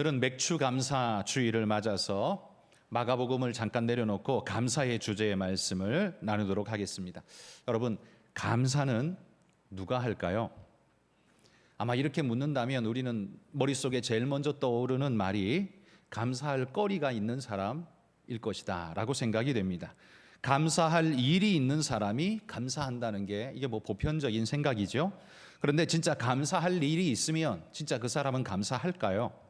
오늘은 맥주 감사 주일을 맞아서 마가복음을 잠깐 내려놓고 감사의 주제의 말씀을 나누도록 하겠습니다. 여러분, 감사는 누가 할까요? 아마 이렇게 묻는다면 우리는 머릿속에 제일 먼저 떠오르는 말이 감사할 거리가 있는 사람일 것이다 라고 생각이 됩니다. 감사할 일이 있는 사람이 감사한다는 게 이게 보편적인 생각이죠. 그런데 진짜 감사할 일이 있으면 진짜 그 사람은 감사할까요?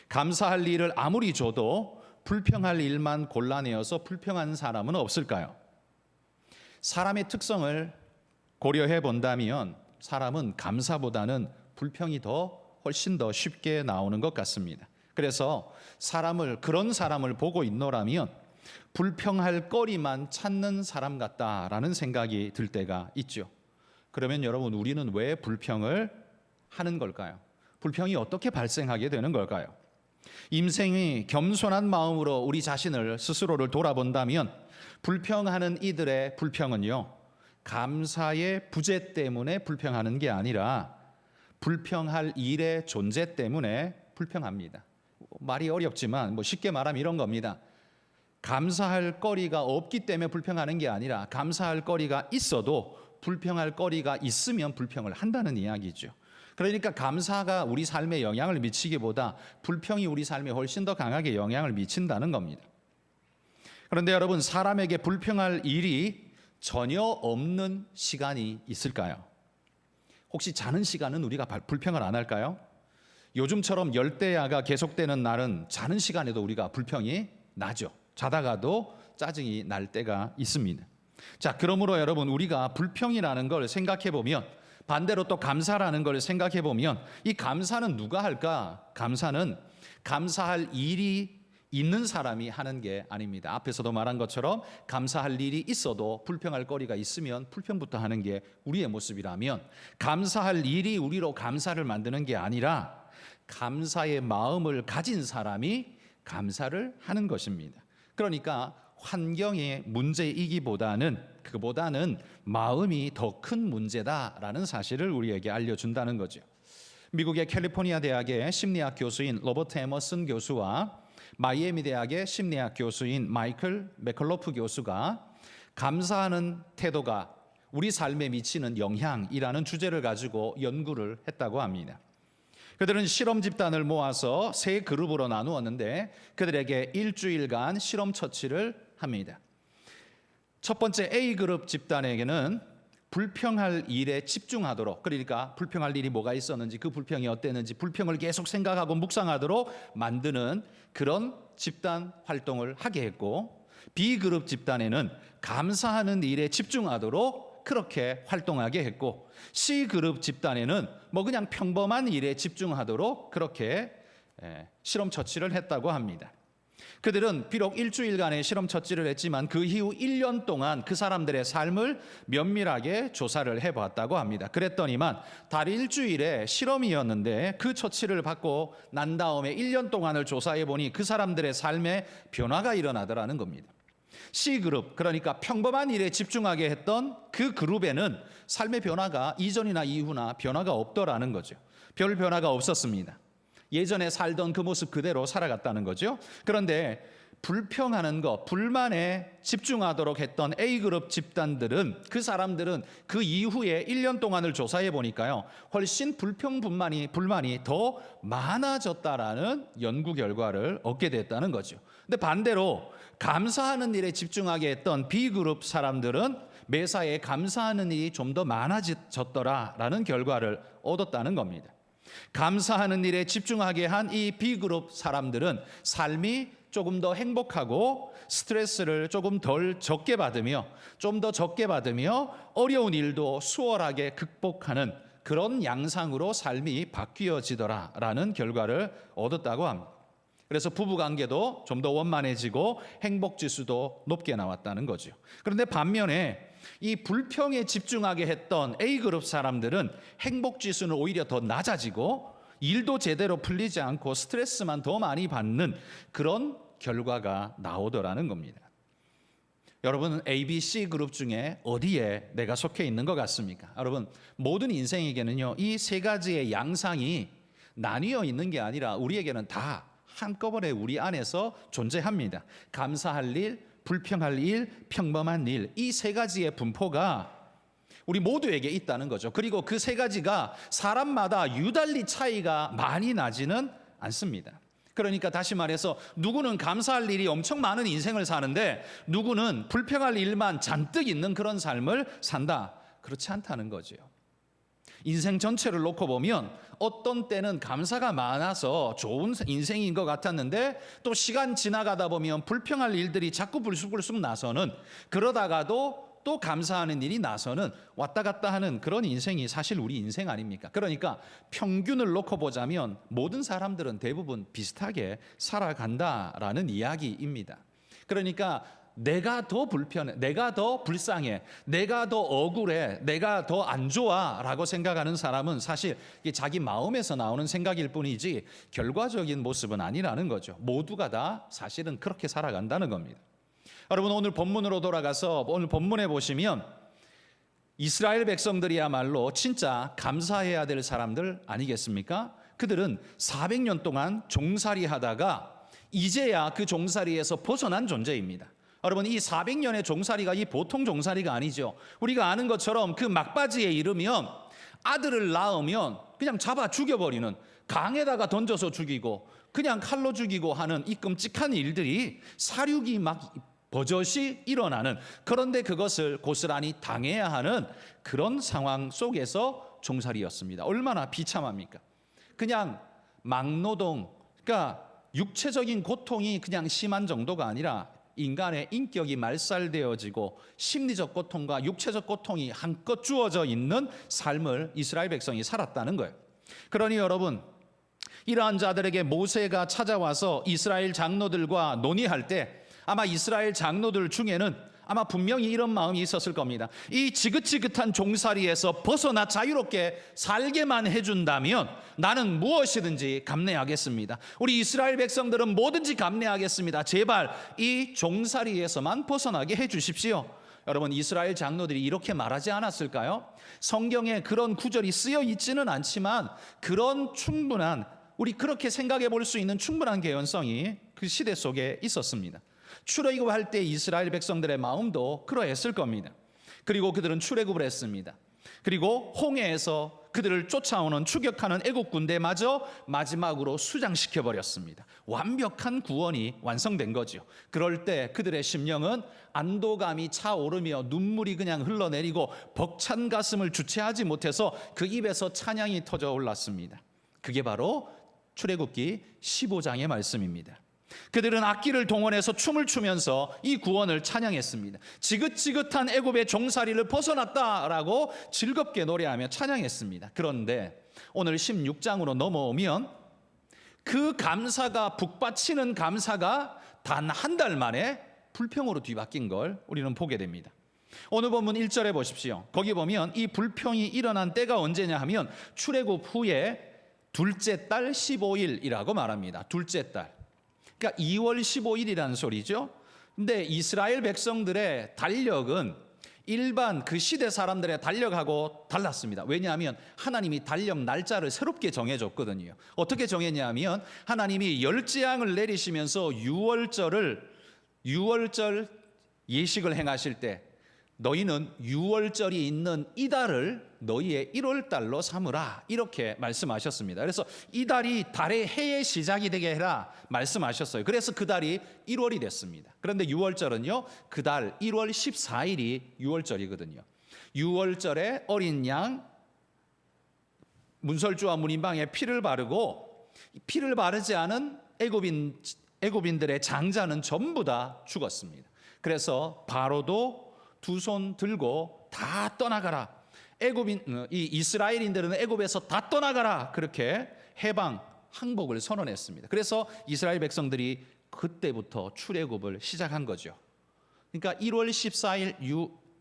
감사할 일을 아무리 줘도 불평할 일만 골라내어서 불평한 사람은 없을까요? 사람의 특성을 고려해 본다면 사람은 감사보다는 불평이 훨씬 더 쉽게 나오는 것 같습니다. 그래서 그런 사람을 보고 있노라면 불평할 거리만 찾는 사람 같다라는 생각이 들 때가 있죠. 그러면 여러분, 우리는 왜 불평을 하는 걸까요? 불평이 어떻게 발생하게 되는 걸까요? 인생이 겸손한 마음으로 우리 스스로를 돌아본다면 불평하는 이들의 불평은요, 감사의 부재 때문에 불평하는 게 아니라 불평할 일의 존재 때문에 불평합니다. 말이 어렵지만 쉽게 말하면 이런 겁니다. 감사할 거리가 없기 때문에 불평하는 게 아니라 감사할 거리가 있어도 불평할 거리가 있으면 불평을 한다는 이야기죠. 그러니까 감사가 우리 삶에 영향을 미치기보다 불평이 우리 삶에 훨씬 더 강하게 영향을 미친다는 겁니다. 그런데 여러분, 사람에게 불평할 일이 전혀 없는 시간이 있을까요? 혹시 자는 시간은 우리가 불평을 안 할까요? 요즘처럼 열대야가 계속되는 날은 자는 시간에도 우리가 불평이 나죠. 자다가도 짜증이 날 때가 있습니다. 자, 그러므로 여러분, 우리가 불평이라는 걸 생각해 보면, 반대로 또 감사라는 걸 생각해 보면, 이 감사는 누가 할까? 감사는 감사할 일이 있는 사람이 하는 게 아닙니다. 앞에서도 말한 것처럼 감사할 일이 있어도 불평할 거리가 있으면 불평부터 하는 게 우리의 모습이라면, 감사할 일이 우리로 감사를 만드는 게 아니라 감사의 마음을 가진 사람이 감사를 하는 것입니다. 그러니까 환경의 문제이기보다는 마음이 더 큰 문제다라는 사실을 우리에게 알려준다는 거죠. 미국의 캘리포니아 대학의 심리학 교수인 로버트 에머슨 교수와 마이애미 대학의 심리학 교수인 마이클 맥컬로프 교수가 감사하는 태도가 우리 삶에 미치는 영향이라는 주제를 가지고 연구를 했다고 합니다. 그들은 실험 집단을 모아서 세 그룹으로 나누었는데 그들에게 일주일간 실험 처치를 합니다. 첫 번째 A그룹 집단에게는 불평할 일에 집중하도록, 그러니까 불평할 일이 뭐가 있었는지, 그 불평이 어땠는지 불평을 계속 생각하고 묵상하도록 만드는 그런 집단 활동을 하게 했고, B그룹 집단에는 감사하는 일에 집중하도록 그렇게 활동하게 했고, C그룹 집단에는 그냥 평범한 일에 집중하도록 그렇게 실험 처치를 했다고 합니다. 그들은 비록 일주일간의 실험 처치를 했지만 그 이후 1년 동안 그 사람들의 삶을 면밀하게 조사를 해봤다고 합니다. 그랬더니만 달 일주일의 실험이었는데 그 처치를 받고 난 다음에 1년 동안을 조사해 보니 그 사람들의 삶에 변화가 일어나더라는 겁니다. C그룹, 그러니까 평범한 일에 집중하게 했던 그 그룹에는 삶의 변화가 이전이나 이후나 변화가 없더라는 거죠. 별 변화가 없었습니다. 예전에 살던 그 모습 그대로 살아갔다는 거죠. 그런데 불평하는 것, 불만에 집중하도록 했던 A그룹 집단들은, 그 사람들은 그 이후에 1년 동안을 조사해 보니까요, 훨씬 불만이 더 많아졌다라는 연구 결과를 얻게 됐다는 거죠. 근데 반대로 감사하는 일에 집중하게 했던 B그룹 사람들은 매사에 감사하는 일이 좀 더 많아졌더라라는 결과를 얻었다는 겁니다. 감사하는 일에 집중하게 한 이 B그룹 사람들은 삶이 조금 더 행복하고 스트레스를 조금 더 적게 받으며 어려운 일도 수월하게 극복하는 그런 양상으로 삶이 바뀌어지더라라는 결과를 얻었다고 합니다. 그래서 부부관계도 좀 더 원만해지고 행복지수도 높게 나왔다는 거죠. 그런데 반면에 이 불평에 집중하게 했던 A그룹 사람들은 행복지수는 오히려 더 낮아지고 일도 제대로 풀리지 않고 스트레스만 더 많이 받는 그런 결과가 나오더라는 겁니다. 여러분은 A, B, C 그룹 중에 어디에 내가 속해 있는 것 같습니까? 여러분, 모든 인생에게는요, 이 세 가지의 양상이 나뉘어 있는 게 아니라 우리에게는 다 한꺼번에 우리 안에서 존재합니다. 감사할 일, 불평할 일, 평범한 일, 이 세 가지의 분포가 우리 모두에게 있다는 거죠. 그리고 그 세 가지가 사람마다 유달리 차이가 많이 나지는 않습니다. 그러니까 다시 말해서 누구는 감사할 일이 엄청 많은 인생을 사는데 누구는 불평할 일만 잔뜩 있는 그런 삶을 산다. 그렇지 않다는 거죠. 인생 전체를 놓고 보면 어떤 때는 감사가 많아서 좋은 인생인 것 같았는데 또 시간 지나가다 보면 불평할 일들이 자꾸 불쑥불쑥 나서는, 그러다가도 또 감사하는 일이 나서는 왔다 갔다 하는 그런 인생이 사실 우리 인생 아닙니까? 그러니까 평균을 놓고 보자면 모든 사람들은 대부분 비슷하게 살아간다라는 이야기입니다. 그러니까 내가 더 불편해, 내가 더 불쌍해, 내가 더 억울해, 내가 더 안 좋아라고 생각하는 사람은 사실 자기 마음에서 나오는 생각일 뿐이지 결과적인 모습은 아니라는 거죠. 모두가 다 사실은 그렇게 살아간다는 겁니다. 여러분, 오늘 본문으로 돌아가서 오늘 본문에 보시면 이스라엘 백성들이야말로 진짜 감사해야 될 사람들 아니겠습니까? 그들은 400년 동안 종살이 하다가 이제야 그 종살이에서 벗어난 존재입니다. 여러분, 이 400년의 종살이가 이 보통 종살이가 아니죠. 우리가 아는 것처럼 그 막바지에 이르면 아들을 낳으면 그냥 잡아 죽여버리는, 강에다가 던져서 죽이고 그냥 칼로 죽이고 하는 이 끔찍한 일들이 사륙이 막 버젓이 일어나는, 그런데 그것을 고스란히 당해야 하는 그런 상황 속에서 종살이였습니다. 얼마나 비참합니까? 그냥 막노동, 그러니까 육체적인 고통이 그냥 심한 정도가 아니라 인간의 인격이 말살되어지고 심리적 고통과 육체적 고통이 한껏 주어져 있는 삶을 이스라엘 백성이 살았다는 거예요. 그러니 여러분, 이러한 자들에게 모세가 찾아와서 이스라엘 장로들과 논의할 때 아마 이스라엘 장로들 중에는 아마 분명히 이런 마음이 있었을 겁니다. 이 지긋지긋한 종살이에서 벗어나 자유롭게 살게만 해준다면 나는 무엇이든지 감내하겠습니다. 우리 이스라엘 백성들은 뭐든지 감내하겠습니다. 제발 이 종살이에서만 벗어나게 해주십시오. 여러분, 이스라엘 장로들이 이렇게 말하지 않았을까요? 성경에 그런 구절이 쓰여 있지는 않지만 그런 충분한, 우리 그렇게 생각해 볼 수 있는 충분한 개연성이 그 시대 속에 있었습니다. 출애굽할 때 이스라엘 백성들의 마음도 그러했을 겁니다. 그리고 그들은 출애굽을 했습니다. 그리고 홍해에서 그들을 쫓아오는 추격하는 애국 군대마저 마지막으로 수장시켜 버렸습니다. 완벽한 구원이 완성된 거죠. 그럴 때 그들의 심령은 안도감이 차오르며 눈물이 그냥 흘러내리고 벅찬 가슴을 주체하지 못해서 그 입에서 찬양이 터져 올랐습니다. 그게 바로 출애굽기 15장의 말씀입니다. 그들은 악기를 동원해서 춤을 추면서 이 구원을 찬양했습니다. 지긋지긋한 애굽의 종살이를 벗어났다라고 즐겁게 노래하며 찬양했습니다. 그런데 오늘 16장으로 넘어오면 그 감사가, 북받치는 감사가 단 한 달 만에 불평으로 뒤바뀐 걸 우리는 보게 됩니다. 오늘 본문 1절에 보십시오. 거기 보면 이 불평이 일어난 때가 언제냐 하면 출애굽 후에 둘째 달 15일이라고 말합니다. 둘째 달. 그러니까 2월 15일이라는 소리죠. 근데 이스라엘 백성들의 달력은 일반 그 시대 사람들의 달력하고 달랐습니다. 왜냐하면 하나님이 달력 날짜를 새롭게 정해줬거든요. 어떻게 정했냐면 하나님이 열재앙을 내리시면서 6월절 예식을 행하실 때 너희는 6월절이 있는 이달을 너희의 1월달로 삼으라, 이렇게 말씀하셨습니다. 그래서 이달이 달의 해의 시작이 되게 해라 말씀하셨어요. 그래서 그 달이 1월이 됐습니다. 그런데 6월절은요, 그 달 1월 14일이 6월절이거든요. 6월절에 어린 양 문설주와 문인방에 피를 바르고, 피를 바르지 않은 애굽인들의 장자는 전부 다 죽었습니다. 그래서 바로도 두 손 들고 다 떠나가라. 이 이스라엘인들은 애굽에서 다 떠나가라. 그렇게 해방, 항복을 선언했습니다. 그래서 이스라엘 백성들이 그때부터 출애굽을 시작한 거죠. 그러니까 1월 14일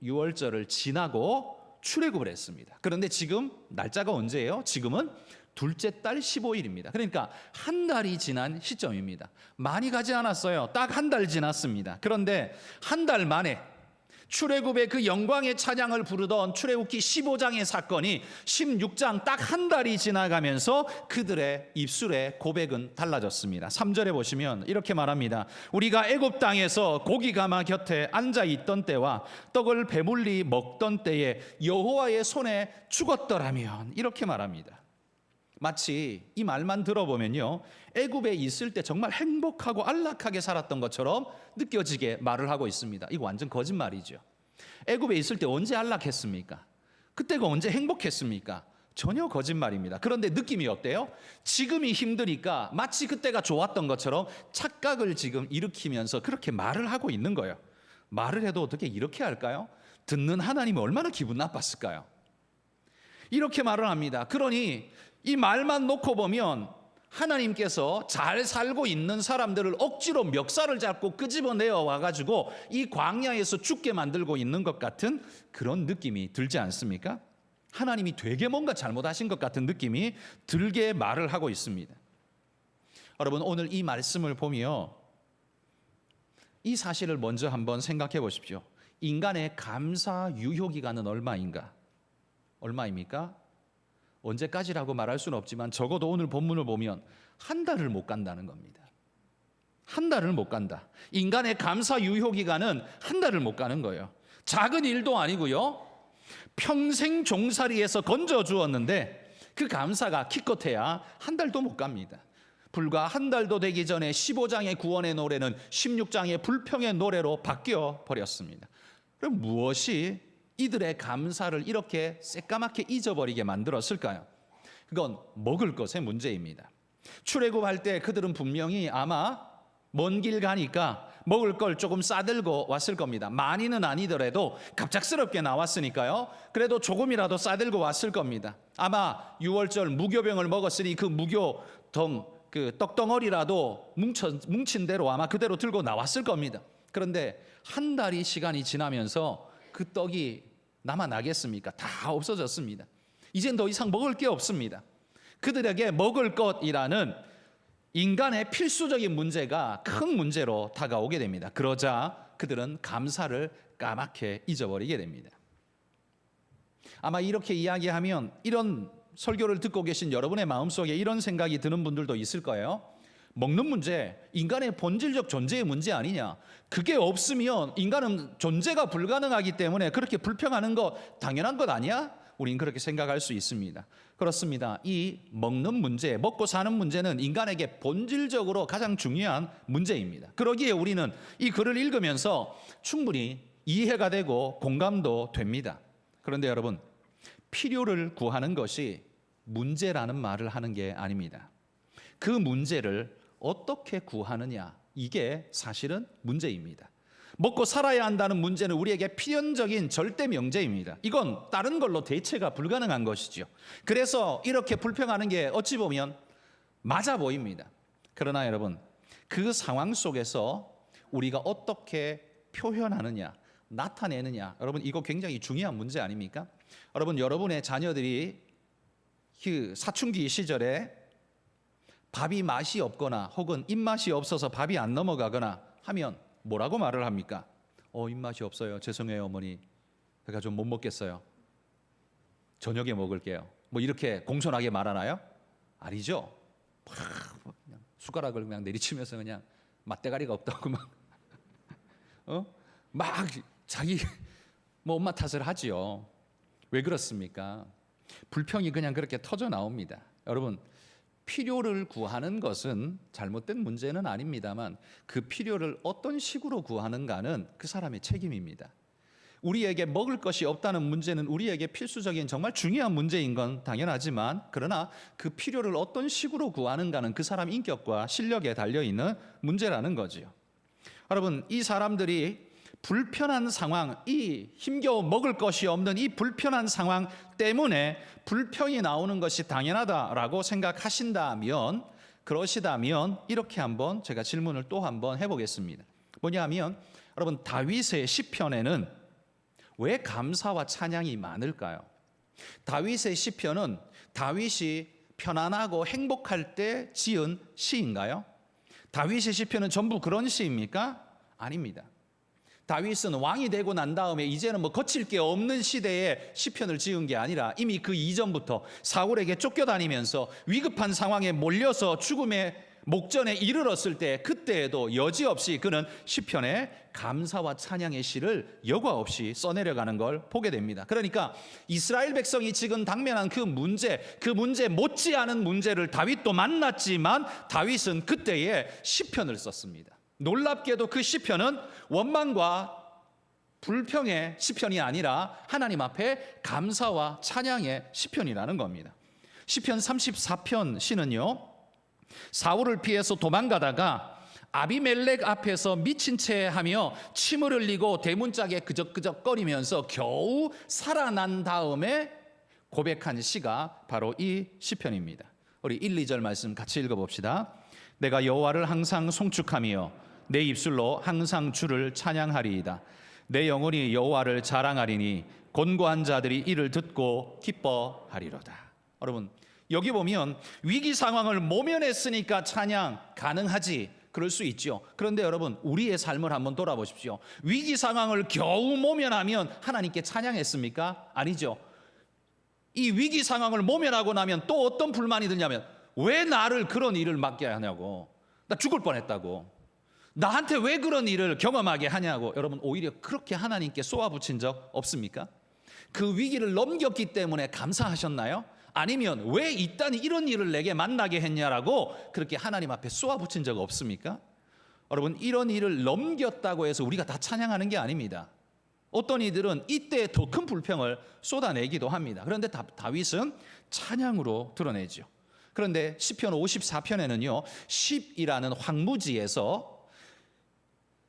6월절을 지나고 출애굽을 했습니다. 그런데 지금 날짜가 언제예요? 지금은 둘째 달 15일입니다. 그러니까 한 달이 지난 시점입니다. 많이 가지 않았어요. 딱 한 달 지났습니다. 그런데 한 달 만에 출애굽의 그 영광의 찬양을 부르던 출애굽기 15장의 사건이 16장 딱 한 달이 지나가면서 그들의 입술의 고백은 달라졌습니다. 3절에 보시면 이렇게 말합니다. 우리가 애굽 땅에서 고기 가마 곁에 앉아 있던 때와 떡을 배불리 먹던 때에 여호와의 손에 죽었더라면, 이렇게 말합니다. 마치 이 말만 들어보면요, 애굽에 있을 때 정말 행복하고 안락하게 살았던 것처럼 느껴지게 말을 하고 있습니다. 이거 완전 거짓말이죠. 애굽에 있을 때 언제 안락했습니까? 그때가 언제 행복했습니까? 전혀 거짓말입니다. 그런데 느낌이 어때요? 지금이 힘드니까 마치 그때가 좋았던 것처럼 착각을 지금 일으키면서 그렇게 말을 하고 있는 거예요. 말을 해도 어떻게 이렇게 할까요? 듣는 하나님은 얼마나 기분 나빴을까요? 이렇게 말을 합니다. 그러니 이 말만 놓고 보면 하나님께서 잘 살고 있는 사람들을 억지로 멱살을 잡고 끄집어내어 와가지고 이 광야에서 죽게 만들고 있는 것 같은 그런 느낌이 들지 않습니까? 하나님이 되게 뭔가 잘못하신 것 같은 느낌이 들게 말을 하고 있습니다. 여러분, 오늘 이 말씀을 보며 이 사실을 먼저 한번 생각해 보십시오. 인간의 감사 유효 기간은 얼마인가? 얼마입니까? 언제까지라고 말할 수는 없지만 적어도 오늘 본문을 보면 한 달을 못 간다는 겁니다. 한 달을 못 간다. 인간의 감사 유효 기간은 한 달을 못 가는 거예요. 작은 일도 아니고요, 평생 종살이에서 건져 주었는데 그 감사가 기껏해야 한 달도 못 갑니다. 불과 한 달도 되기 전에 15장의 구원의 노래는 16장의 불평의 노래로 바뀌어 버렸습니다. 그럼 무엇이 이들의 감사를 이렇게 새까맣게 잊어버리게 만들었을까요? 그건 먹을 것의 문제입니다. 출애굽할 때 그들은 분명히 아마 먼 길 가니까 먹을 걸 조금 싸들고 왔을 겁니다. 많이는 아니더라도 갑작스럽게 나왔으니까요, 그래도 조금이라도 싸들고 왔을 겁니다. 아마 6월절 무교병을 먹었으니 그 무교덩, 그 떡덩어리라도 뭉친 대로 아마 그대로 들고 나왔을 겁니다. 그런데 한 달이 시간이 지나면서 그 떡이 남아나겠습니까? 다 없어졌습니다. 이젠 더 이상 먹을 게 없습니다. 그들에게 먹을 것이라는 인간의 필수적인 문제가 큰 문제로 다가오게 됩니다. 그러자 그들은 감사를 까맣게 잊어버리게 됩니다. 아마 이렇게 이야기하면 이런 설교를 듣고 계신 여러분의 마음속에 이런 생각이 드는 분들도 있을 거예요. 먹는 문제, 인간의 본질적 존재의 문제 아니냐? 그게 없으면 인간은 존재가 불가능하기 때문에 그렇게 불평하는 거 당연한 것 아니야? 우린 그렇게 생각할 수 있습니다. 그렇습니다. 이 먹는 문제, 먹고 사는 문제는 인간에게 본질적으로 가장 중요한 문제입니다. 그러기에 우리는 이 글을 읽으면서 충분히 이해가 되고 공감도 됩니다. 그런데 여러분, 필요를 구하는 것이 문제라는 말을 하는 게 아닙니다. 그 문제를 어떻게 구하느냐, 이게 사실은 문제입니다. 먹고 살아야 한다는 문제는 우리에게 필연적인 절대 명제입니다. 이건 다른 걸로 대체가 불가능한 것이죠. 그래서 이렇게 불평하는 게 어찌 보면 맞아 보입니다. 그러나 여러분, 그 상황 속에서 우리가 어떻게 표현하느냐, 나타내느냐, 여러분 이거 굉장히 중요한 문제 아닙니까? 여러분, 여러분의 자녀들이 그 사춘기 시절에 밥이 맛이 없거나 혹은 입맛이 없어서 밥이 안 넘어가거나 하면 뭐라고 말을 합니까? 입맛이 없어요. 죄송해요, 어머니. 제가 좀 못 먹겠어요. 저녁에 먹을게요. 뭐 이렇게 공손하게 말하나요? 아니죠. 그냥 숟가락을 그냥 내리치면서 그냥 맛대가리가 없다고 막 자기 뭐 엄마 탓을 하지요. 왜 그렇습니까? 불평이 그냥 그렇게 터져 나옵니다. 여러분, 필요를 구하는 것은 잘못된 문제는 아닙니다만 그 필요를 어떤 식으로 구하는가는 그 사람의 책임입니다. 우리에게 먹을 것이 없다는 문제는 우리에게 필수적인 정말 중요한 문제인 건 당연하지만, 그러나 그 필요를 어떤 식으로 구하는가는 그 사람 인격과 실력에 달려있는 문제라는 거지요. 여러분, 이 사람들이 불편한 상황, 이 힘겨워 먹을 것이 없는 이 불편한 상황 때문에 불평이 나오는 것이 당연하다라고 생각하신다면, 그러시다면 이렇게 한번 제가 질문을 또 한번 해보겠습니다. 뭐냐면, 여러분, 다윗의 시편에는 왜 감사와 찬양이 많을까요? 다윗의 시편은 다윗이 편안하고 행복할 때 지은 시인가요? 다윗의 시편은 전부 그런 시입니까? 아닙니다. 다윗은 왕이 되고 난 다음에 이제는 뭐 거칠 게 없는 시대에 시편을 지은 게 아니라 이미 그 이전부터 사울에게 쫓겨다니면서 위급한 상황에 몰려서 죽음의 목전에 이르렀을 때 그때에도 여지없이 그는 시편에 감사와 찬양의 시를 여과 없이 써내려가는 걸 보게 됩니다. 그러니까 이스라엘 백성이 지금 당면한 그 문제 못지않은 문제를 다윗도 만났지만 다윗은 그때에 시편을 썼습니다. 놀랍게도 그 시편은 원망과 불평의 시편이 아니라 하나님 앞에 감사와 찬양의 시편이라는 겁니다. 시편 34편 시는요, 사울을 피해서 도망가다가 아비멜렉 앞에서 미친 채 하며 침을 흘리고 대문짝에 그적그적거리면서 겨우 살아난 다음에 고백한 시가 바로 이 시편입니다. 우리 1, 2절 말씀 같이 읽어봅시다. 내가 여호와를 항상 송축하며 내 입술로 항상 주를 찬양하리이다. 내 영혼이 여호와를 자랑하리니 곤고한 자들이 이를 듣고 기뻐하리로다. 여러분, 여기 보면 위기 상황을 모면했으니까 찬양 가능하지, 그럴 수 있죠. 그런데 여러분, 우리의 삶을 한번 돌아보십시오. 위기 상황을 겨우 모면하면 하나님께 찬양했습니까? 아니죠. 이 위기 상황을 모면하고 나면 또 어떤 불만이 드냐면, 왜 나를 그런 일을 맡게 하냐고, 나 죽을 뻔했다고, 나한테 왜 그런 일을 경험하게 하냐고. 여러분, 오히려 그렇게 하나님께 쏘아붙인 적 없습니까? 그 위기를 넘겼기 때문에 감사하셨나요? 아니면 왜 이딴 이런 일을 내게 만나게 했냐라고 그렇게 하나님 앞에 쏘아붙인 적 없습니까? 여러분, 이런 일을 넘겼다고 해서 우리가 다 찬양하는 게 아닙니다. 어떤 이들은 이때 더 큰 불평을 쏟아내기도 합니다. 그런데 다윗은 찬양으로 드러내죠. 그런데 시편 54편에는요 10이라는 황무지에서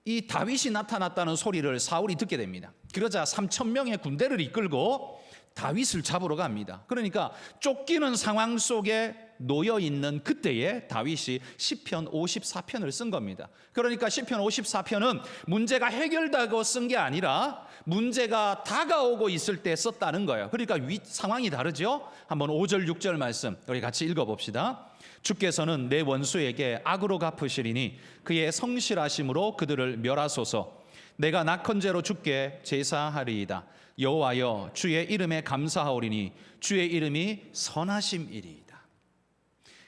이 다윗이 나타났다는 소리를 사울이 듣게 됩니다. 그러자 3,000명의 군대를 이끌고 다윗을 잡으러 갑니다. 그러니까 쫓기는 상황 속에 놓여 있는 그때에 다윗이 시편 54편을 쓴 겁니다. 그러니까 시편 54편은 문제가 해결되고 쓴 게 아니라 문제가 다가오고 있을 때 썼다는 거예요. 그러니까 상황이 다르죠. 한번 5절 6절 말씀 우리 같이 읽어봅시다. 주께서는 내 원수에게 악으로 갚으시리니 그의 성실하심으로 그들을 멸하소서. 내가 낙헌제로 주께 제사하리이다. 여호와여 주의 이름에 감사하오리니 주의 이름이 선하심이리이다.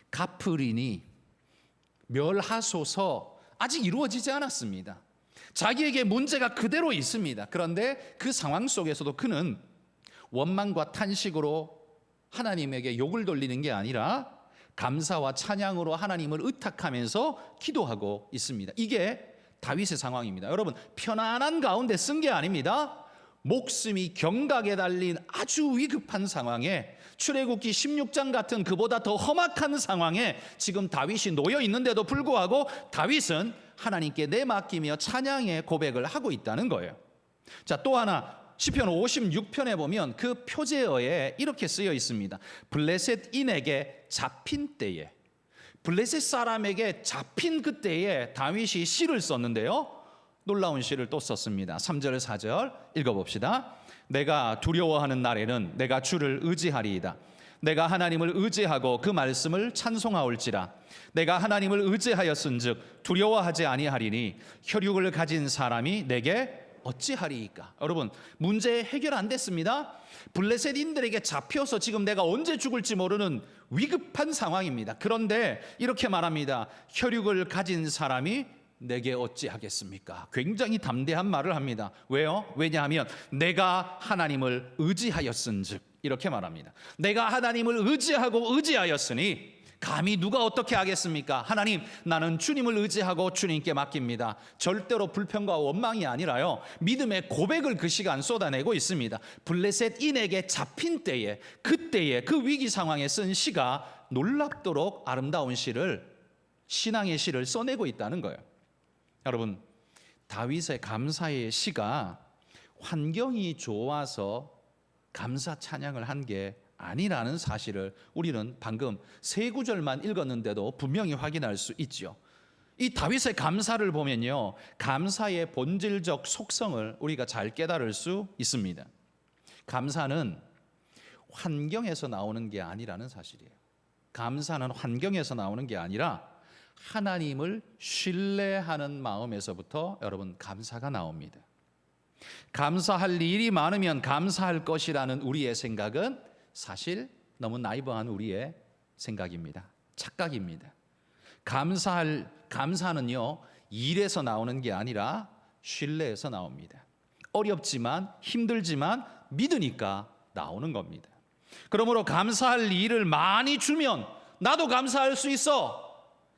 갚으리니 멸하소서 아직 이루어지지 않았습니다. 자기에게 문제가 그대로 있습니다. 그런데 그 상황 속에서도 그는 원망과 탄식으로 하나님에게 욕을 돌리는 게 아니라 감사와 찬양으로 하나님을 의탁하면서 기도하고 있습니다. 이게 다윗의 상황입니다. 여러분, 편안한 가운데 쓴 게 아닙니다. 목숨이 경각에 달린 아주 위급한 상황에, 출애굽기 16장 같은 그보다 더 험악한 상황에 지금 다윗이 놓여 있는데도 불구하고 다윗은 하나님께 내맡기며 찬양의 고백을 하고 있다는 거예요. 자, 또 하나 시편 56편에 보면 그 표제어에 이렇게 쓰여 있습니다. 블레셋인에게 잡힌 때에, 블레셋 사람에게 잡힌 그때에 다윗이 시를 썼는데요, 놀라운 시를 또 썼습니다. 3절 4절 읽어봅시다. 내가 두려워하는 날에는 내가 주를 의지하리이다. 내가 하나님을 의지하고 그 말씀을 찬송하올지라. 내가 하나님을 의지하였은즉 두려워하지 아니하리니 혈육을 가진 사람이 내게 어찌하리이까. 여러분, 문제 해결 안 됐습니다. 블레셋인들에게 잡혀서 지금 내가 언제 죽을지 모르는 위급한 상황입니다. 그런데 이렇게 말합니다. 혈육을 가진 사람이 내게 어찌하겠습니까? 굉장히 담대한 말을 합니다. 왜요? 왜냐하면 내가 하나님을 의지하였은즉, 이렇게 말합니다. 내가 하나님을 의지하고 의지하였으니 감히 누가 어떻게 하겠습니까? 하나님, 나는 주님을 의지하고 주님께 맡깁니다. 절대로 불평과 원망이 아니라요, 믿음의 고백을 그 시간 쏟아내고 있습니다. 블레셋인에게 잡힌 때에, 그때에 그 위기 상황에 쓴 시가 놀랍도록 아름다운 시를, 신앙의 시를 써내고 있다는 거예요. 여러분, 다윗의 감사의 시가 환경이 좋아서 감사 찬양을 한 게 아니라는 사실을 우리는 방금 세 구절만 읽었는데도 분명히 확인할 수 있죠. 이 다윗의 감사를 보면요, 감사의 본질적 속성을 우리가 잘 깨달을 수 있습니다. 감사는 환경에서 나오는 게 아니라는 사실이에요. 감사는 환경에서 나오는 게 아니라 하나님을 신뢰하는 마음에서부터 여러분 감사가 나옵니다. 감사할 일이 많으면 감사할 것이라는 우리의 생각은 사실 너무 나이브한 우리의 생각입니다. 착각입니다. 감사는요, 일에서 나오는 게 아니라 신뢰에서 나옵니다. 어렵지만 힘들지만 믿으니까 나오는 겁니다. 그러므로 감사할 일을 많이 주면 나도 감사할 수 있어.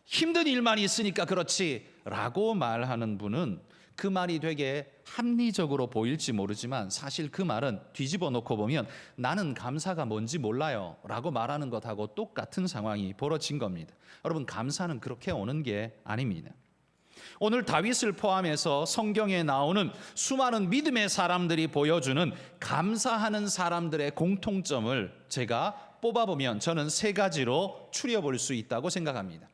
힘든 일만 있으니까 그렇지 라고 말하는 분은 그 말이 되게 합리적으로 보일지 모르지만 사실 그 말은 뒤집어 놓고 보면 나는 감사가 뭔지 몰라요 라고 말하는 것하고 똑같은 상황이 벌어진 겁니다. 여러분, 감사는 그렇게 오는 게 아닙니다. 오늘 다윗을 포함해서 성경에 나오는 수많은 믿음의 사람들이 보여주는 감사하는 사람들의 공통점을 제가 뽑아보면 저는 세 가지로 추려볼 수 있다고 생각합니다.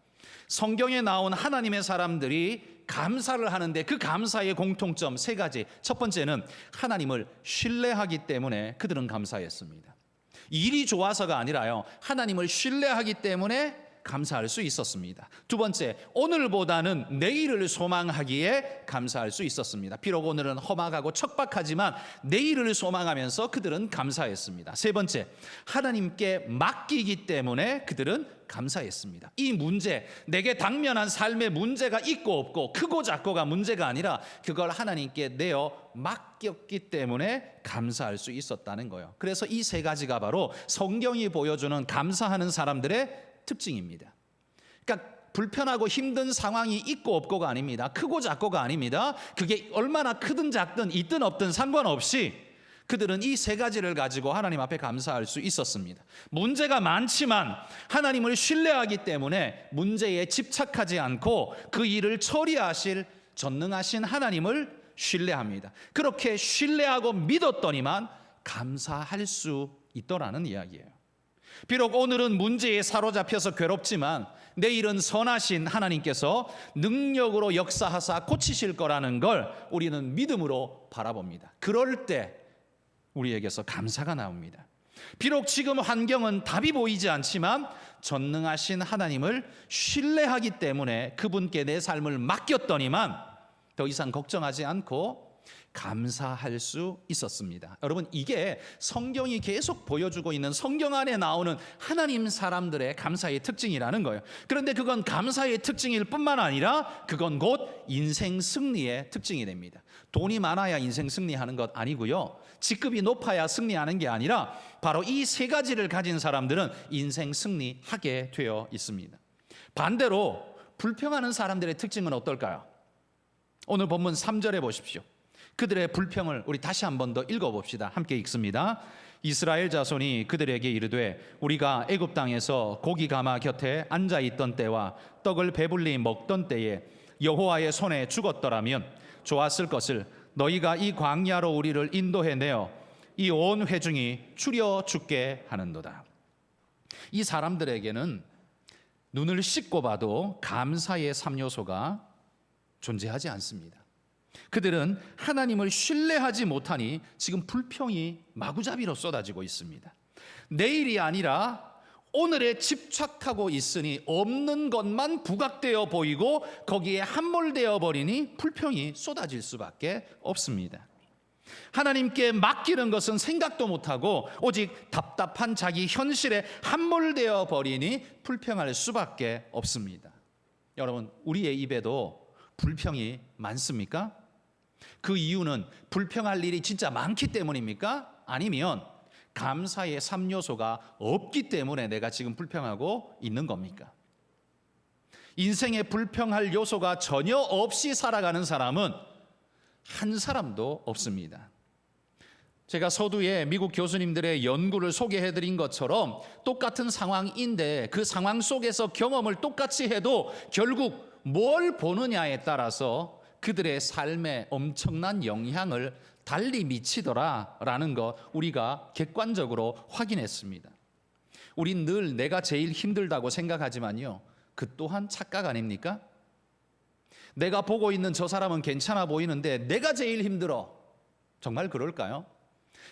성경에 나온 하나님의 사람들이 감사를 하는데 그 감사의 공통점 세 가지. 첫 번째는 하나님을 신뢰하기 때문에 그들은 감사했습니다. 일이 좋아서가 아니라요, 하나님을 신뢰하기 때문에 감사할 수 있었습니다. 두 번째, 오늘보다는 내일을 소망하기에 감사할 수 있었습니다. 비록 오늘은 험악하고 척박하지만 내일을 소망하면서 그들은 감사했습니다. 세 번째, 하나님께 맡기기 때문에 그들은 감사했습니다. 이 문제, 내게 당면한 삶의 문제가 있고 없고 크고 작고가 문제가 아니라 그걸 하나님께 내어 맡겼기 때문에 감사할 수 있었다는 거예요. 그래서 이 세 가지가 바로 성경이 보여주는 감사하는 사람들의 특징입니다. 그러니까 불편하고 힘든 상황이 있고 없고가 아닙니다. 크고 작고가 아닙니다. 그게 얼마나 크든 작든 있든 없든 상관없이 그들은 이 세 가지를 가지고 하나님 앞에 감사할 수 있었습니다. 문제가 많지만 하나님을 신뢰하기 때문에 문제에 집착하지 않고 그 일을 처리하실 전능하신 하나님을 신뢰합니다. 그렇게 신뢰하고 믿었더니만 감사할 수 있더라는 이야기예요. 비록 오늘은 문제에 사로잡혀서 괴롭지만 내일은 선하신 하나님께서 능력으로 역사하사 고치실 거라는 걸 우리는 믿음으로 바라봅니다. 그럴 때 우리에게서 감사가 나옵니다. 비록 지금 환경은 답이 보이지 않지만 전능하신 하나님을 신뢰하기 때문에 그분께 내 삶을 맡겼더니만 더 이상 걱정하지 않고 감사할 수 있었습니다. 여러분, 이게 성경이 계속 보여주고 있는 성경 안에 나오는 하나님 사람들의 감사의 특징이라는 거예요. 그런데 그건 감사의 특징일 뿐만 아니라 그건 곧 인생 승리의 특징이 됩니다. 돈이 많아야 인생 승리하는 것 아니고요, 직급이 높아야 승리하는 게 아니라 바로 이 세 가지를 가진 사람들은 인생 승리하게 되어 있습니다. 반대로 불평하는 사람들의 특징은 어떨까요? 오늘 본문 3절에 보십시오. 그들의 불평을 우리 다시 한 번 더 읽어봅시다. 함께 읽습니다. 이스라엘 자손이 그들에게 이르되 우리가 애굽 땅에서 고기 가마 곁에 앉아 있던 때와 떡을 배불리 먹던 때에 여호와의 손에 죽었더라면 좋았을 것을 너희가 이 광야로 우리를 인도해 내어 이 온 회중이 추려 죽게 하는도다. 이 사람들에게는 눈을 씻고 봐도 감사의 3요소가 존재하지 않습니다. 그들은 하나님을 신뢰하지 못하니 지금 불평이 마구잡이로 쏟아지고 있습니다. 내일이 아니라 오늘에 집착하고 있으니 없는 것만 부각되어 보이고 거기에 함몰되어 버리니 불평이 쏟아질 수밖에 없습니다. 하나님께 맡기는 것은 생각도 못하고 오직 답답한 자기 현실에 함몰되어 버리니 불평할 수밖에 없습니다. 여러분, 우리의 입에도 불평이 많습니까? 그 이유는 불평할 일이 진짜 많기 때문입니까? 아니면 감사의 3요소가 없기 때문에 내가 지금 불평하고 있는 겁니까? 인생에 불평할 요소가 전혀 없이 살아가는 사람은 한 사람도 없습니다. 제가 서두에 미국 교수님들의 연구를 소개해드린 것처럼 똑같은 상황인데 그 상황 속에서 경험을 똑같이 해도 결국 뭘 보느냐에 따라서 그들의 삶에 엄청난 영향을 달리 미치더라라는 것 우리가 객관적으로 확인했습니다. 우린 늘 내가 제일 힘들다고 생각하지만요, 그 또한 착각 아닙니까? 내가 보고 있는 저 사람은 괜찮아 보이는데 내가 제일 힘들어. 정말 그럴까요?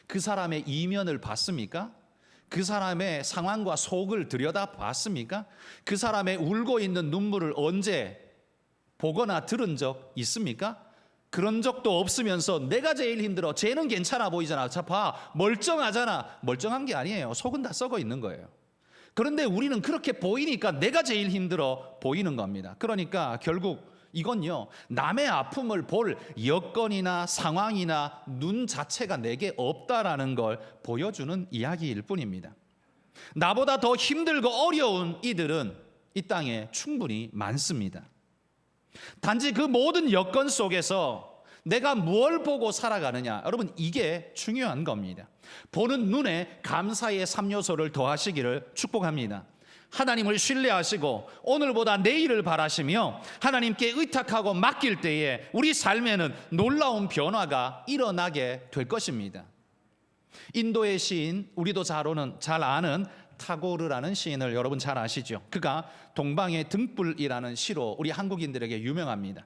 그 사람의 이면을 봤습니까? 그 사람의 상황과 속을 들여다봤습니까? 그 사람의 울고 있는 눈물을 언제 보거나 들은 적 있습니까? 그런 적도 없으면서 내가 제일 힘들어. 쟤는 괜찮아 보이잖아. 자, 봐. 멀쩡하잖아. 멀쩡한 게 아니에요. 속은 다 썩어 있는 거예요. 그런데 우리는 그렇게 보이니까 내가 제일 힘들어 보이는 겁니다. 그러니까 결국 이건요, 남의 아픔을 볼 여건이나 상황이나 눈 자체가 내게 없다라는 걸 보여주는 이야기일 뿐입니다. 나보다 더 힘들고 어려운 이들은 이 땅에 충분히 많습니다. 단지 그 모든 여건 속에서 내가 뭘 보고 살아가느냐, 여러분, 이게 중요한 겁니다. 보는 눈에 감사의 3요소를 더하시기를 축복합니다. 하나님을 신뢰하시고 오늘보다 내일을 바라시며 하나님께 의탁하고 맡길 때에 우리 삶에는 놀라운 변화가 일어나게 될 것입니다. 인도의 시인, 우리도 잘 아는 타고르라는 시인을 여러분 잘 아시죠? 그가 동방의 등불이라는 시로 우리 한국인들에게 유명합니다.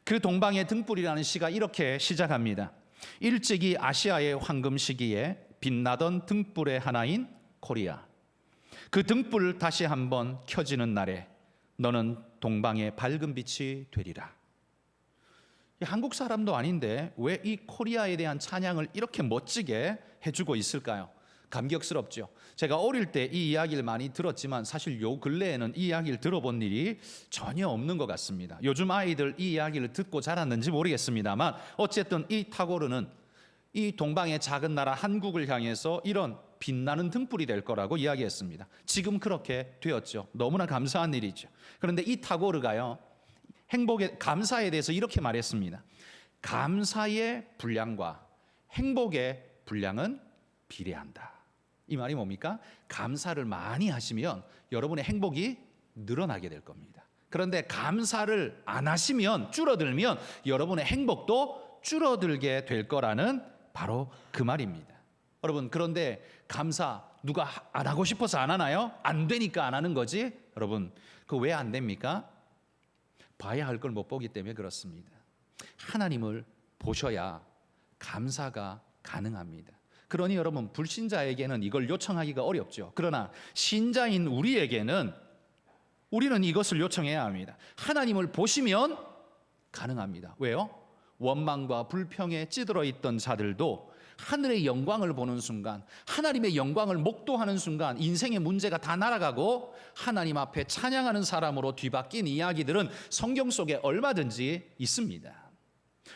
그 동방의 등불이라는 시가 이렇게 시작합니다. 일찍이 아시아의 황금 시기에 빛나던 등불의 하나인 코리아, 그 등불 다시 한번 켜지는 날에 너는 동방의 밝은 빛이 되리라. 한국 사람도 아닌데 왜 이 코리아에 대한 찬양을 이렇게 멋지게 해주고 있을까요? 감격스럽죠. 제가 어릴 때 이 이야기를 많이 들었지만 사실 요 근래에는 이 이야기를 들어본 일이 전혀 없는 것 같습니다. 요즘 아이들 이 이야기를 듣고 자랐는지 모르겠습니다만 어쨌든 이 타고르는 이 동방의 작은 나라 한국을 향해서 이런 빛나는 등불이 될 거라고 이야기했습니다. 지금 그렇게 되었죠. 너무나 감사한 일이죠. 그런데 이 타고르가요, 행복의 감사에 대해서 이렇게 말했습니다. 감사의 분량과 행복의 분량은 비례한다. 이 말이 뭡니까? 감사를 많이 하시면 여러분의 행복이 늘어나게 될 겁니다. 그런데 감사를 안 하시면, 줄어들면 여러분의 행복도 줄어들게 될 거라는 바로 그 말입니다. 여러분, 그런데 감사 누가 안 하고 싶어서 안 하나요? 안 되니까 안 하는 거지. 여러분, 그 왜 안 됩니까? 봐야 할 걸 못 보기 때문에 그렇습니다. 하나님을 보셔야 감사가 가능합니다. 그러니 여러분, 불신자에게는 이걸 요청하기가 어렵죠. 그러나 신자인 우리에게는 우리는 이것을 요청해야 합니다. 하나님을 보시면 가능합니다. 왜요? 원망과 불평에 찌들어 있던 자들도 하늘의 영광을 보는 순간, 하나님의 영광을 목도하는 순간 인생의 문제가 다 날아가고 하나님 앞에 찬양하는 사람으로 뒤바뀐 이야기들은 성경 속에 얼마든지 있습니다.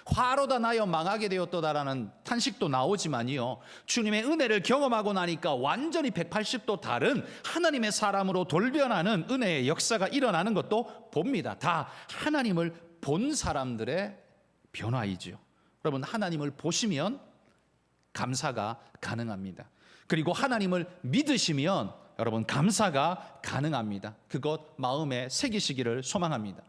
화로다 나여 망하게 되었도다라는 탄식도 나오지만요, 주님의 은혜를 경험하고 나니까 완전히 180도 다른 하나님의 사람으로 돌변하는 은혜의 역사가 일어나는 것도 봅니다. 다 하나님을 본 사람들의 변화이죠. 여러분, 하나님을 보시면 감사가 가능합니다. 그리고 하나님을 믿으시면 여러분 감사가 가능합니다. 그것 마음에 새기시기를 소망합니다.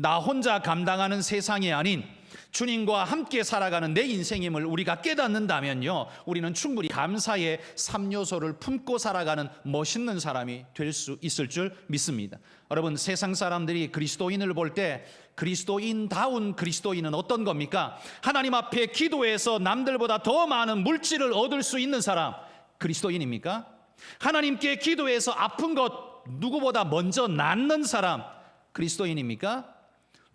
나 혼자 감당하는 세상이 아닌 주님과 함께 살아가는 내 인생임을 우리가 깨닫는다면요, 우리는 충분히 감사의 3요소를 품고 살아가는 멋있는 사람이 될 수 있을 줄 믿습니다. 여러분, 세상 사람들이 그리스도인을 볼 때 그리스도인다운 그리스도인은 어떤 겁니까? 하나님 앞에 기도해서 남들보다 더 많은 물질을 얻을 수 있는 사람, 그리스도인입니까? 하나님께 기도해서 아픈 것 누구보다 먼저 낫는 사람, 그리스도인입니까?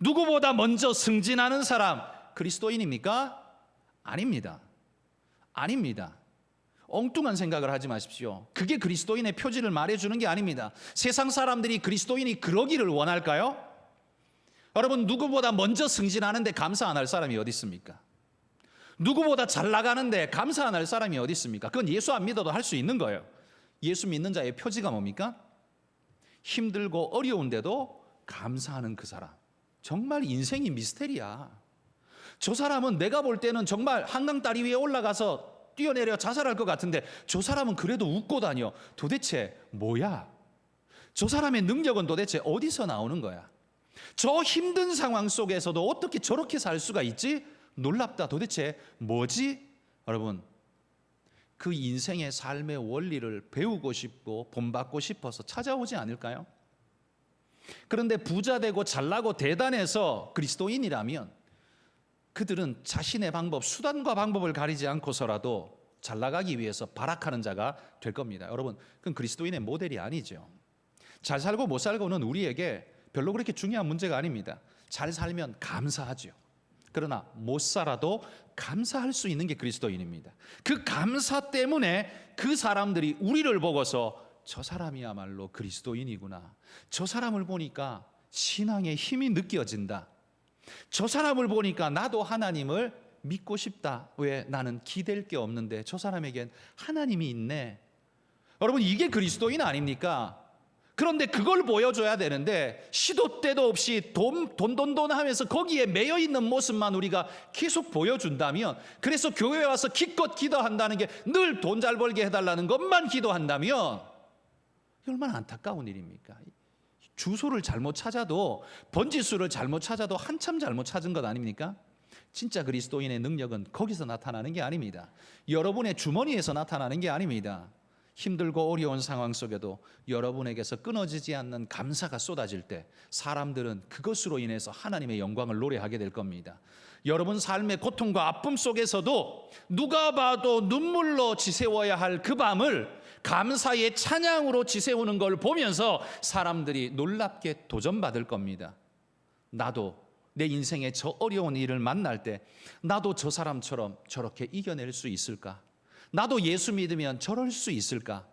누구보다 먼저 승진하는 사람, 그리스도인입니까? 아닙니다. 아닙니다. 엉뚱한 생각을 하지 마십시오. 그게 그리스도인의 표지를 말해주는 게 아닙니다. 세상 사람들이 그리스도인이 그러기를 원할까요? 여러분, 누구보다 먼저 승진하는데 감사 안 할 사람이 어디 있습니까? 누구보다 잘 나가는데 감사 안 할 사람이 어디 있습니까? 그건 예수 안 믿어도 할 수 있는 거예요. 예수 믿는 자의 표지가 뭡니까? 힘들고 어려운데도 감사하는 그 사람. 정말 인생이 미스테리야. 저 사람은 내가 볼 때는 정말 한강 다리 위에 올라가서 뛰어내려 자살할 것 같은데 저 사람은 그래도 웃고 다녀. 도대체 뭐야? 저 사람의 능력은 도대체 어디서 나오는 거야? 저 힘든 상황 속에서도 어떻게 저렇게 살 수가 있지? 놀랍다. 도대체 뭐지? 여러분, 그 인생의 삶의 원리를 배우고 싶고 본받고 싶어서 찾아오지 않을까요? 그런데 부자 되고 잘나고 대단해서 그리스도인이라면 그들은 자신의 방법, 수단과 방법을 가리지 않고서라도 잘나가기 위해서 발악하는 자가 될 겁니다. 여러분, 그건 그리스도인의 모델이 아니죠. 잘 살고 못 살고는 우리에게 별로 그렇게 중요한 문제가 아닙니다. 잘 살면 감사하죠. 그러나 못 살아도 감사할 수 있는 게 그리스도인입니다. 그 감사 때문에 그 사람들이 우리를 보고서 저 사람이야말로 그리스도인이구나. 저 사람을 보니까 신앙의 힘이 느껴진다. 저 사람을 보니까 나도 하나님을 믿고 싶다. 왜? 나는 기댈 게 없는데 저 사람에겐 하나님이 있네. 여러분, 이게 그리스도인 아닙니까? 그런데 그걸 보여줘야 되는데 시도 때도 없이 돈 하면서 거기에 매여 있는 모습만 우리가 계속 보여준다면, 그래서 교회에 와서 기껏 기도한다는 게 늘 돈 잘 벌게 해달라는 것만 기도한다면 얼마나 안타까운 일입니까? 주소를 잘못 찾아도, 번지수를 잘못 찾아도 한참 잘못 찾은 것 아닙니까? 진짜 그리스도인의 능력은 거기서 나타나는 게 아닙니다. 여러분의 주머니에서 나타나는 게 아닙니다. 힘들고 어려운 상황 속에도 여러분에게서 끊어지지 않는 감사가 쏟아질 때 사람들은 그것으로 인해서 하나님의 영광을 노래하게 될 겁니다. 여러분 삶의 고통과 아픔 속에서도 누가 봐도 눈물로 지새워야 할 그 밤을 감사의 찬양으로 지새우는 걸 보면서 사람들이 놀랍게 도전받을 겁니다. 나도 내 인생의 저 어려운 일을 만날 때 나도 저 사람처럼 저렇게 이겨낼 수 있을까? 나도 예수 믿으면 저럴 수 있을까?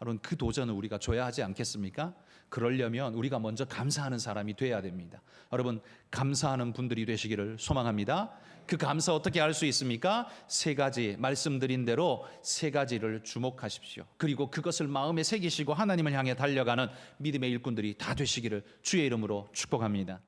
여러분, 그 도전을 우리가 줘야 하지 않겠습니까? 그러려면 우리가 먼저 감사하는 사람이 돼야 됩니다. 여러분, 감사하는 분들이 되시기를 소망합니다. 그 감사 어떻게 할 수 있습니까? 세 가지, 말씀드린 대로 세 가지를 주목하십시오. 그리고 그것을 마음에 새기시고 하나님을 향해 달려가는 믿음의 일꾼들이 다 되시기를 주의 이름으로 축복합니다.